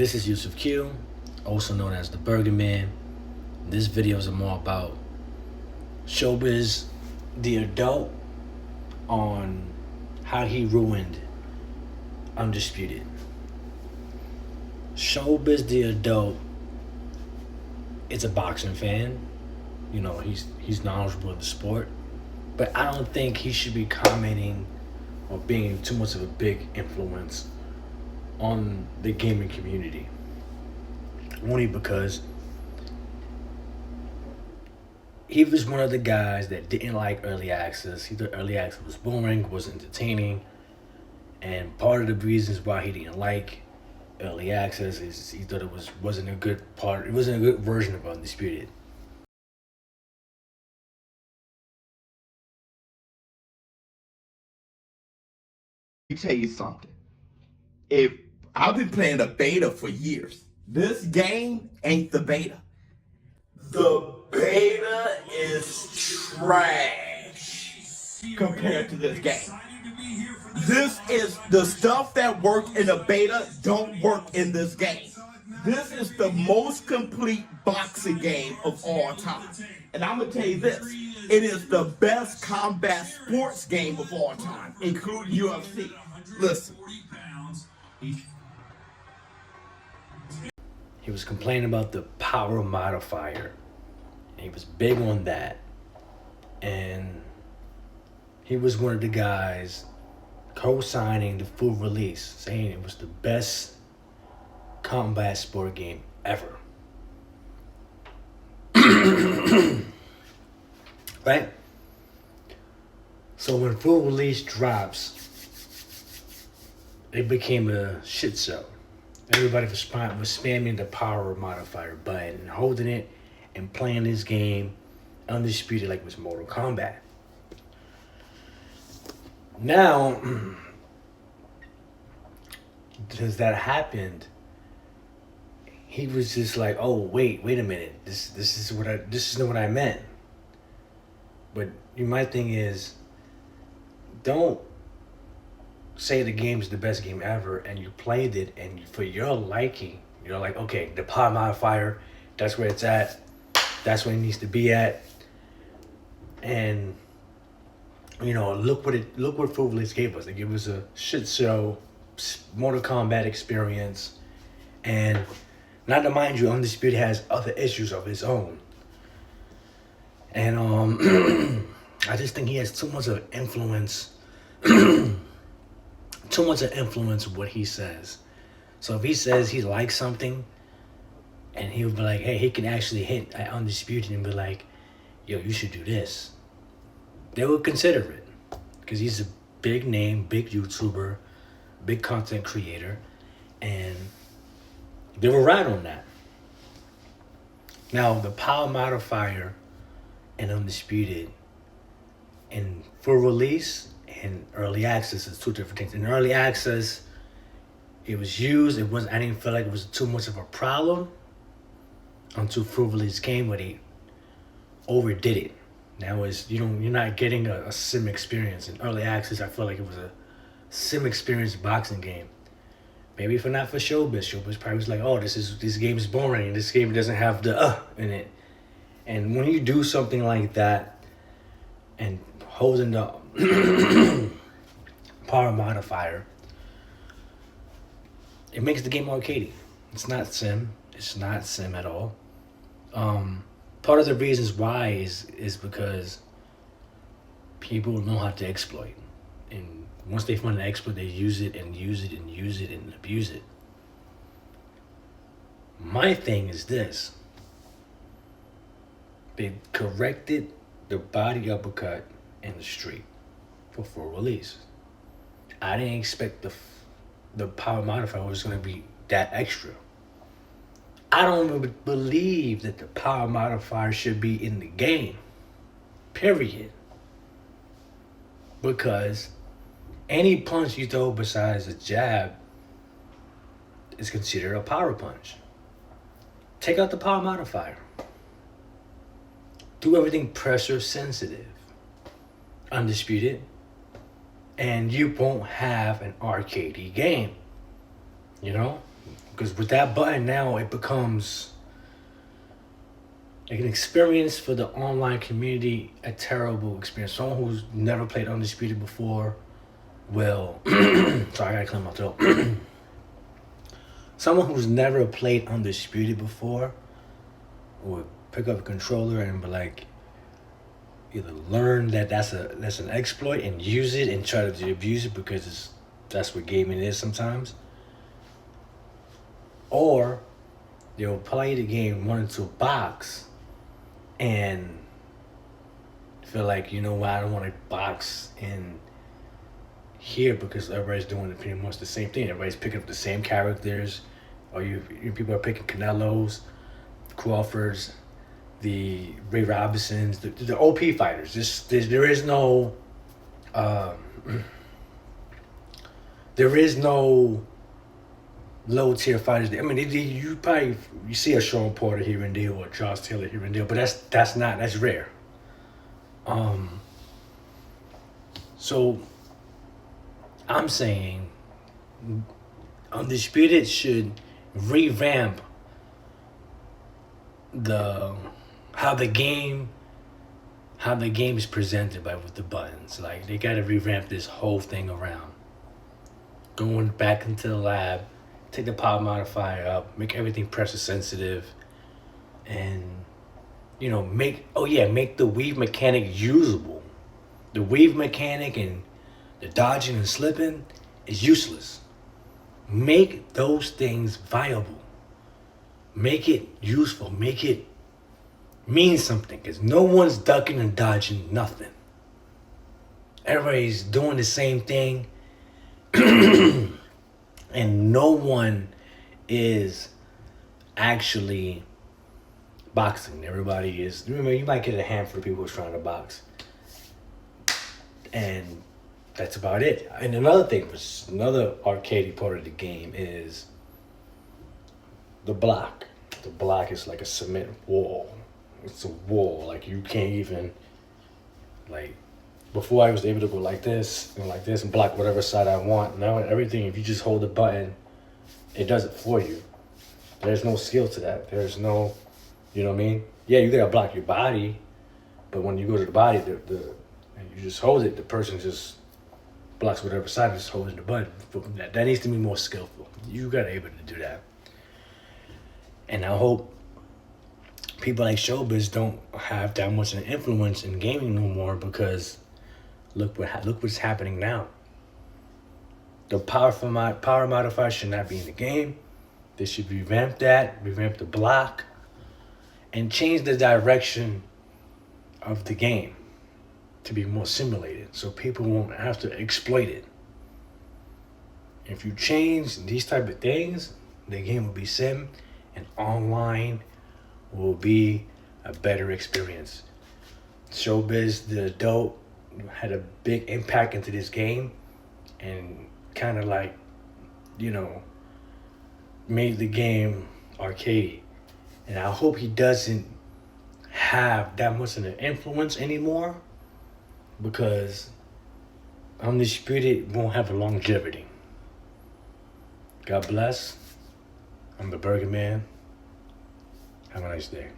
This is Yusuf Q, also known as the Burger Man. This video is more about Showbizz, the adult, on how he ruined Undisputed. Showbizz, the adult, is a boxing fan. You know, he's knowledgeable of the sport, but I don't think he should be commenting or being too much of a big influence on the gaming community. Only because he was one of the guys that didn't like early access. He thought early access was boring, wasn't entertaining, and part of the reasons why he didn't like early access is he thought wasn't a good part. It wasn't a good version of Undisputed. Let me tell you something. If I've been playing the beta for years, this game ain't the beta. The beta is trash compared to this game. This is the stuff that worked in the beta don't work in this game. This is the most complete boxing game of all time. And I'm going to tell you this. It is the best combat sports game of all time, including UFC. Listen. He was complaining about the power modifier. And he was big on that. And he was one of the guys co-signing the full release, saying it was the best combat sport game ever. Right? So when full release drops, it became a shit show. Everybody was spamming the power modifier button, holding it, and playing this game Undisputed like it was Mortal Kombat. Now, since that happened, he was just like, "Oh, wait a minute. This is not what I meant." But my thing is, don't say the game is the best game ever and you played it and for your liking, you're like, okay, the power modifier, that's where it's at. That's where it needs to be at. And you know, look what Full Release gave us. They gave us a shit show, Mortal Kombat experience, and not to mind you, Undisputed has other issues of his own. And I just think he has too much of influence, too much of influence of what he says. So if he says he likes something, and he'll be like, hey, he can actually hit at Undisputed and be like, yo, you should do this. They would consider it. Because he's a big name, big YouTuber, big content creator. And they will ride on that. Now, the power modifier in Undisputed in full release and early access is two different things. In early access, it was used. I didn't feel like it was too much of a problem until full release came where they overdid it. Now you're not getting a sim experience. In early access, I felt like it was a sim experience boxing game. Maybe if not for Showbizz. Showbizz probably was like, oh, this game is boring. This game doesn't have the in it. And when you do something like that and holding the power modifier, it makes the game arcadey. It's not sim. It's not sim at all. Part of the reasons why is because people know how to exploit. And once they find an exploit, they use it and use it and use it and abuse it. My thing is this. They corrected the body uppercut in the street for full release. I didn't expect the power modifier was going to be that extra. I don't even believe that the power modifier should be in the game. Period. Because any punch you throw besides a jab is considered a power punch. Take out the power modifier. Do everything pressure sensitive. Undisputed. And you won't have an arcadey game. You know? Because with that button now, it becomes like an experience for the online community, a terrible experience. Someone who's never played Undisputed before will... Sorry, I gotta clear my throat. Someone who's never played Undisputed before would pick up a controller and be like, either learn that that's an exploit and use it and try to abuse it because that's what gaming is sometimes. Or they'll play the game, run into a box, and feel like, you know what, I don't want to box in here because everybody's doing pretty much the same thing. Everybody's picking up the same characters. Or you people are picking Canelos, Crawfords, the Ray Robinsons, the OP fighters. There is no low tier fighters. I mean, you see a Sean Porter here and there or a Charles Taylor here and there, but that's rare. So I'm saying Undisputed should revamp how the game is presented with the buttons. Like, they gotta revamp this whole thing around. Going back into the lab, take the power modifier up, make everything pressure sensitive, and make the weave mechanic usable. The weave mechanic and the dodging and slipping is useless. Make those things viable. Make it useful. Make it mean something. Because no one's ducking and dodging nothing. Everybody's doing the same thing. And no one is actually boxing. Everybody is... Remember, you might get a handful of people who's trying to box. And that's about it. And another arcadey part of the game is the block. The block is like a cement wall. It's a wall. Like, you can't even, like, before I was able to go like this and block whatever side I want. Now everything, if you just hold the button, it does it for you. There's no skill to that. There's no, you know what I mean? Yeah, you gotta block your body, but when you go to the body, you just hold it. The person just blocks whatever side, just holding the button. That needs to be more skillful. You gotta be able to do that. And I hope people like Showbizz don't have that much an influence in gaming no more, because look what's happening now. The power modifier should not be in the game. They should revamp the block, and change the direction of the game to be more simulated, so people won't have to exploit it. If you change these type of things, the game will be sim, and online will be a better experience. Showbizz, the adult, had a big impact into this game, and kind of like, made the game arcade. And I hope he doesn't have that much of an influence anymore, because Undisputed won't have a longevity. God bless. I'm the Burger Man. Have a nice day.